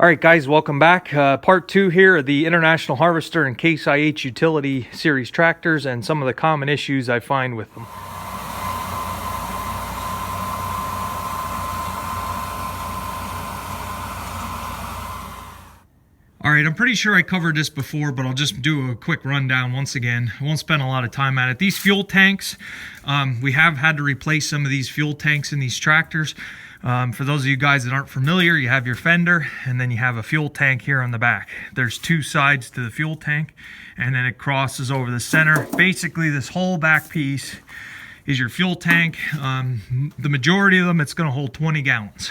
All right, guys, welcome back. Part 2 here of the International Harvester and Case IH Utility Series tractors and some of the common issues I find with them. All right, I'm pretty sure I covered this before, but I'll just do a quick rundown once again. I won't spend a lot of time at it. These fuel tanks, we have had to replace some of these fuel tanks in these tractors. For those of you guys that aren't familiar, you have your fender and then you have a fuel tank here on the back. There's two sides to the fuel tank and then it crosses over the center. Basically, this whole back piece is your fuel tank. The majority of them, it's going to hold 20 gallons.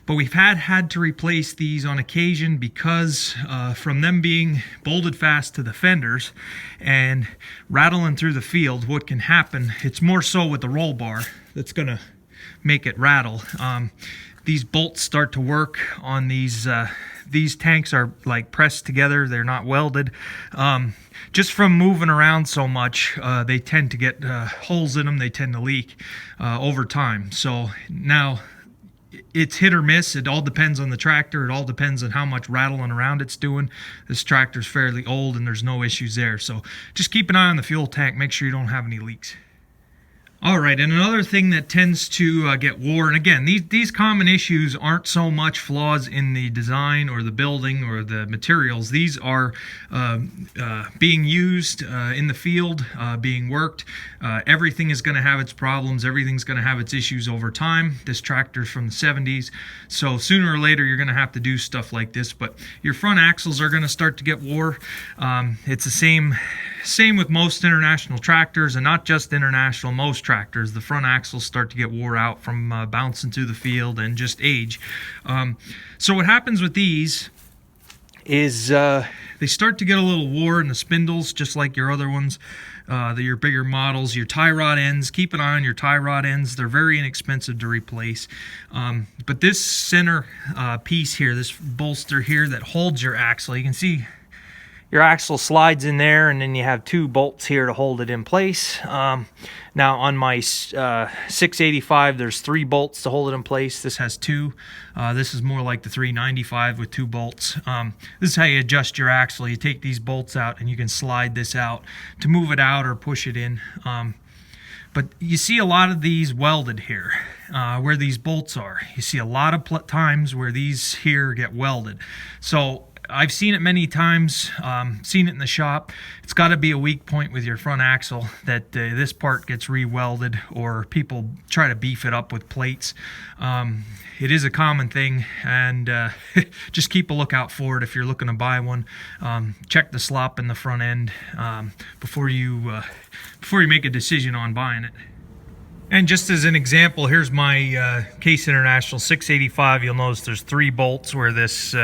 But we've had to replace these on occasion because from them being bolted fast to the fenders and rattling through the field, what can happen, it's more so with the roll bar that's going to make it rattle. These bolts start to work on these tanks are like pressed together, they're not welded. Just from moving around so much, they tend to get holes in them, they tend to leak over time. So now it's hit or miss. It all depends on the tractor. It all depends on how much rattling around it's doing. This tractor's fairly old and there's no issues there. So just keep an eye on the fuel tank. Make sure you don't have any leaks. All right, and another thing that tends to get wore, and again, these common issues aren't so much flaws in the design or the building or the materials. These are being used in the field, being worked. Everything is going to have its problems. Everything's going to have its issues over time. This tractor's from the 70s, so sooner or later you're going to have to do stuff like this. But your front axles are going to start to get wore. It's the same with most international tractors, and not just international, most tractors. The front axles start to get wore out from bouncing through the field and just age. So what happens with these is they start to get a little wore in the spindles, just like your other ones, your bigger models. Your tie rod ends, keep an eye on your tie rod ends. They're very inexpensive to replace. But this center piece here, this bolster here that holds your axle, you can see your axle slides in there, and then you have two bolts here to hold it in place. Now on my 685, there's 3 bolts to hold it in place. This has 2. This is more like the 395 with 2 bolts. This is how you adjust your axle. You take these bolts out and you can slide this out to move it out or push it in. But you see a lot of these welded here, where these bolts are. You see a lot of times where these here get welded. So I've seen it many times, seen it in the shop. It's got to be a weak point with your front axle that this part gets re-welded, or people try to beef it up with plates. It is a common thing, and just keep a lookout for it if you're looking to buy one. Check the slop in the front end before you make a decision on buying it. And just as an example, here's my Case International 685. You'll notice there's 3 bolts where this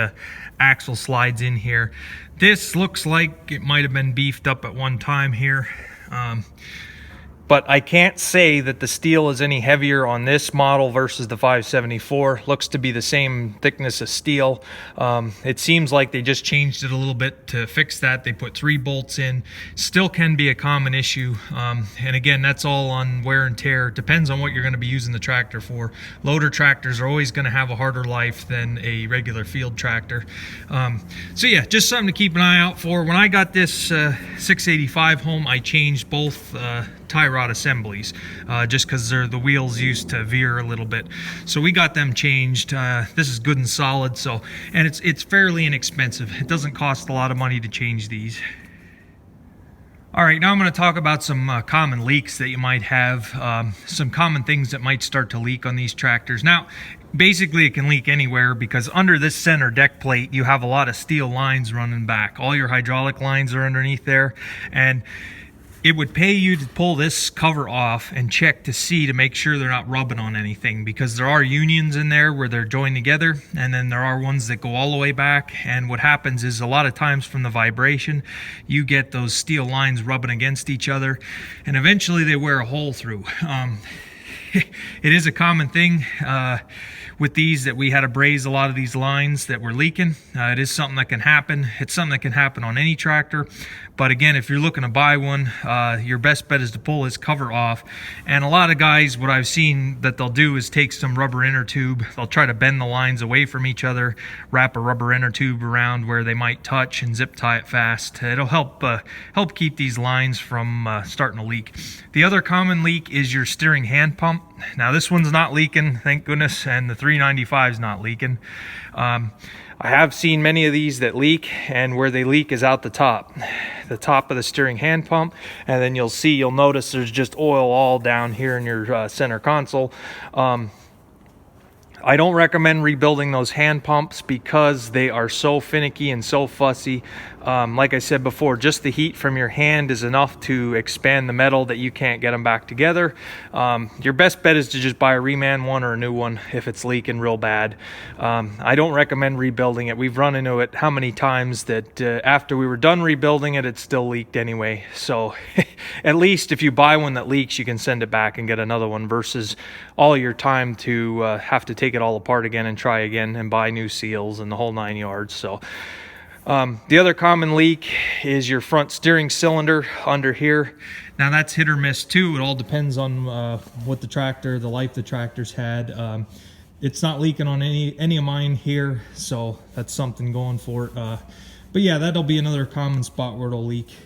axle slides in here. This looks like it might have been beefed up at one time here. But I can't say that the steel is any heavier on this model versus the 574. Looks to be the same thickness of steel. It seems like they just changed it a little bit to fix that. They put 3 bolts in. Still can be a common issue. And again, that's all on wear and tear. It depends on what you're going to be using the tractor for. Loader tractors are always going to have a harder life than a regular field tractor. So yeah, just something to keep an eye out for. When I got this 685 home, I changed both tie rod assemblies just because the wheels used to veer a little bit, so we got them changed. This is good and solid, so, and it's fairly inexpensive. It doesn't cost a lot of money to change these. All right, now I'm going to talk about some common leaks that you might have, some common things that might start to leak on these tractors. Now, basically it can leak anywhere because under this center deck plate you have a lot of steel lines running back. All your hydraulic lines are underneath there, and it would pay you to pull this cover off and check to make sure they're not rubbing on anything, because there are unions in there where they're joined together, and then there are ones that go all the way back. And what happens is a lot of times from the vibration, you get those steel lines rubbing against each other, and eventually they wear a hole through. It is a common thing. with these that we had to braze a lot of these lines that were leaking. It is something that can happen. It's something that can happen on any tractor. But again, if you're looking to buy one, your best bet is to pull this cover off. And a lot of guys, what I've seen that they'll do is take some rubber inner tube. They'll try to bend the lines away from each other, wrap a rubber inner tube around where they might touch and zip tie it fast. It'll help keep these lines from starting to leak. The other common leak is your steering hand pump. Now this one's not leaking, thank goodness, and the 395 is not leaking. I have seen many of these that leak, and where they leak is out the top of the steering hand pump, and then you'll notice there's just oil all down here in your center console. I don't recommend rebuilding those hand pumps because they are so finicky and so fussy. Like I said before, just the heat from your hand is enough to expand the metal that you can't get them back together. Your best bet is to just buy a reman one or a new one if it's leaking real bad. I don't recommend rebuilding it. We've run into it how many times that after we were done rebuilding it, it still leaked anyway. So at least if you buy one that leaks, you can send it back and get another one versus all your time to have to take it all apart again and try again and buy new seals and the whole 9 yards. So the other common leak is your front steering cylinder under here. Now that's hit or miss too. It all depends on what the life the tractor's had. It's not leaking on any of mine here, so that's something going for it. But yeah, that'll be another common spot where it'll leak.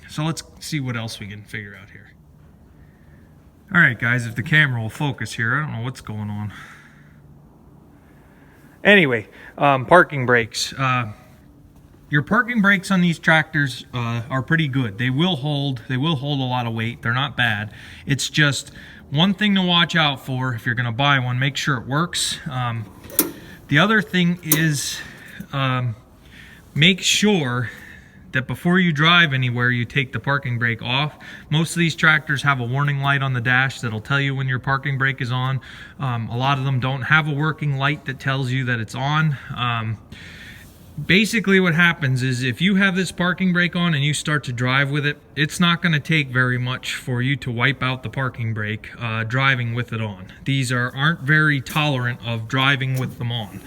So let's see what else we can figure out here. All right, guys, if the camera will focus here, I don't know what's going on. Anyway, parking brakes. Your parking brakes on these tractors are pretty good. They will hold a lot of weight. They're not bad. It's just one thing to watch out for if you're going to buy one. Make sure it works. The other thing is make sure that before you drive anywhere, you take the parking brake off. Most of these tractors have a warning light on the dash that'll tell you when your parking brake is on. A lot of them don't have a working light that tells you that it's on. Basically what happens is if you have this parking brake on and you start to drive with it, it's not going to take very much for you to wipe out the parking brake driving with it on. These aren't very tolerant of driving with them on.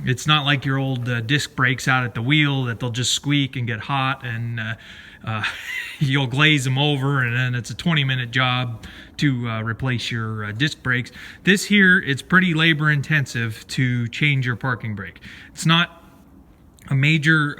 It's not like your old disc brakes out at the wheel that they'll just squeak and get hot and you'll glaze them over and then it's a 20-minute job to replace your disc brakes. This here, it's pretty labor intensive to change your parking brake. It's not a major,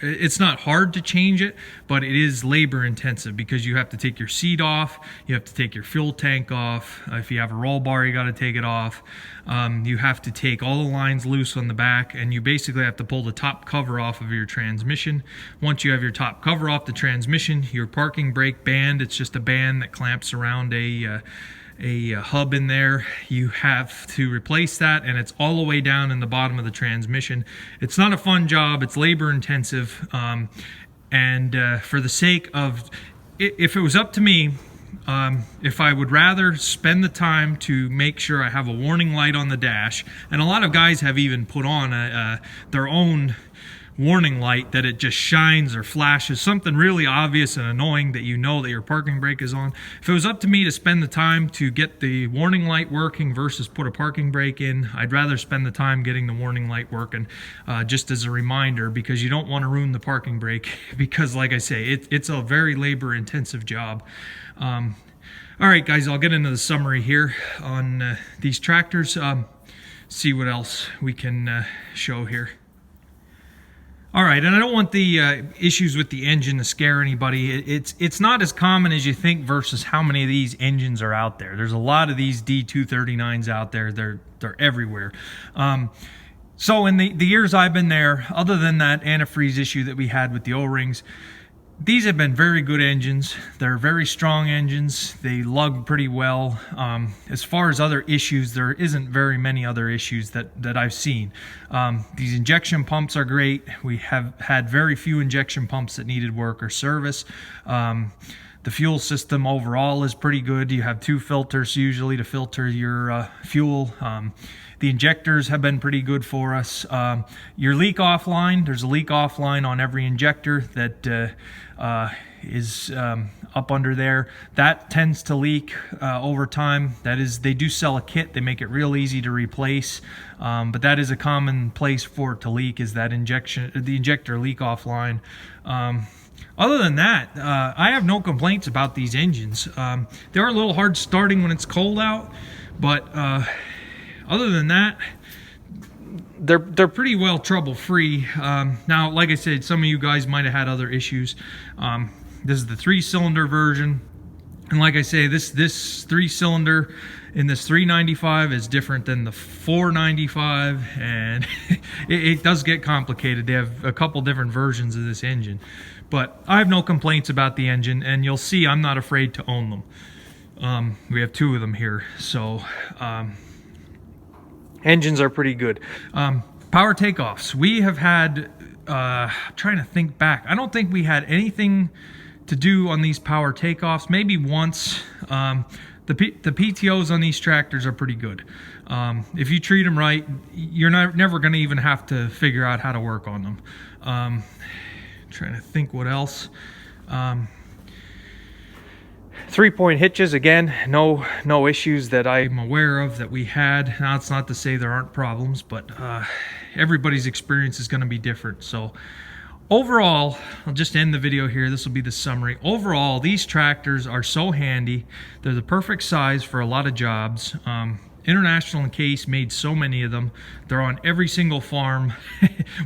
it's not hard to change it, but it is labor intensive because you have to take your seat off, you have to take your fuel tank off. If you have a roll bar, you got to take it off. You have to take all the lines loose on the back, and you basically have to pull the top cover off of your transmission. Once you have your top cover off the transmission, your parking brake band, it's just a band that clamps around a hub in there. You have to replace that, and it's all the way down in the bottom of the transmission. It's not a fun job. It's labor intensive, and for the sake of, if it was up to me, if I would rather spend the time to make sure I have a warning light on the dash, and a lot of guys have even put on their own warning light that it just shines or flashes, something really obvious and annoying that you know that your parking brake is on. If it was up to me to spend the time to get the warning light working versus put a parking brake in, I'd rather spend the time getting the warning light working, just as a reminder, because you don't want to ruin the parking brake because, like I say, it's a very labor intensive job. All right, guys, I'll get into the summary here on these tractors. See what else we can show here. All right, and I don't want the issues with the engine to scare anybody. It's not as common as you think versus how many of these engines are out there. There's a lot of these D239s out there. They're everywhere. So in the years I've been there, other than that antifreeze issue that we had with the O-rings, these have been very good engines. They're very strong engines. They lug pretty well. As far as other issues, there isn't very many other issues that I've seen. These injection pumps are great. We have had very few injection pumps that needed work or service. The fuel system overall is pretty good. You have 2 filters usually to filter your fuel. The injectors have been pretty good for us. Your leak off line, there's a leak off line on every injector that is up under there. That tends to leak over time. That is, they do sell a kit. They make it real easy to replace, but that is a common place for it to leak, is that the injector leak offline. Other than that, I have no complaints about these engines. They are a little hard starting when it's cold out, but other than that, they're pretty well trouble-free. Now, like I said, some of you guys might have had other issues. This is the 3-cylinder version, and like I say, this 3-cylinder in this 395 is different than the 495, and it does get complicated. They have a couple different versions of this engine, but I have no complaints about the engine, and you'll see I'm not afraid to own them. We have 2 of them here, so engines are pretty good. Power takeoffs. We have had, trying to think back, I don't think we had anything to do on these power takeoffs. Maybe once. The PTOs on these tractors are pretty good. If you treat them right, you're never going to even have to figure out how to work on them. Trying to think what else. 3-point hitches, again, no issues that I'm aware of that we had. Now, it's not to say there aren't problems, but everybody's experience is going to be different. So overall, I'll just end the video here. This will be the summary. Overall, these tractors are so handy. They're the perfect size for a lot of jobs. International and Case made so many of them. They're on every single farm,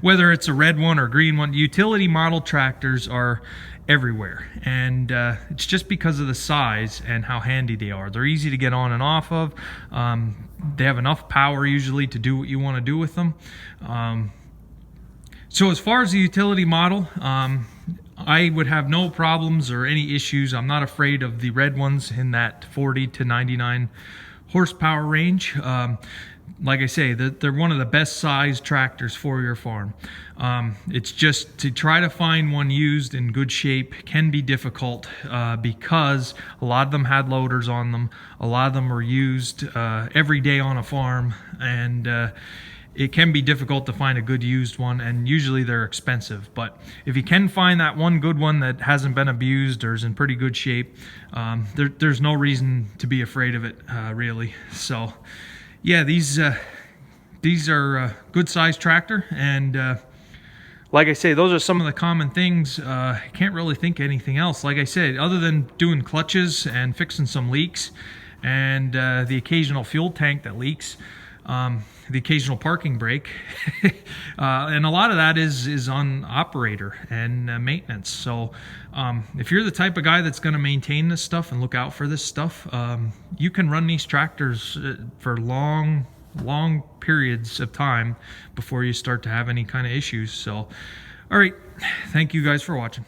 whether it's a red one or green one. Utility model tractors are everywhere, and it's just because of the size and how handy they are. They're easy to get on and off of. They have enough power usually to do what you want to do with them. So as far as the utility model, I would have no problems or any issues. I'm not afraid of the red ones in that 40 to 99 horsepower range. Like I say, they're one of the best sized tractors for your farm. It's just to try to find one used in good shape can be difficult because a lot of them had loaders on them. A lot of them are used every day on a farm, and it can be difficult to find a good used one, and usually they're expensive. But if you can find that one good one that hasn't been abused or is in pretty good shape, there's no reason to be afraid of it, really. So yeah, these are a good sized tractor, and like I say, those are some of the common things. I can't really think of anything else. Like I said, other than doing clutches and fixing some leaks, and the occasional fuel tank that leaks, the occasional parking brake, and a lot of that is on operator and maintenance. So if you're the type of guy that's going to maintain this stuff and look out for this stuff, you can run these tractors for long periods of time before you start to have any kind of issues. So all right, thank you guys for watching.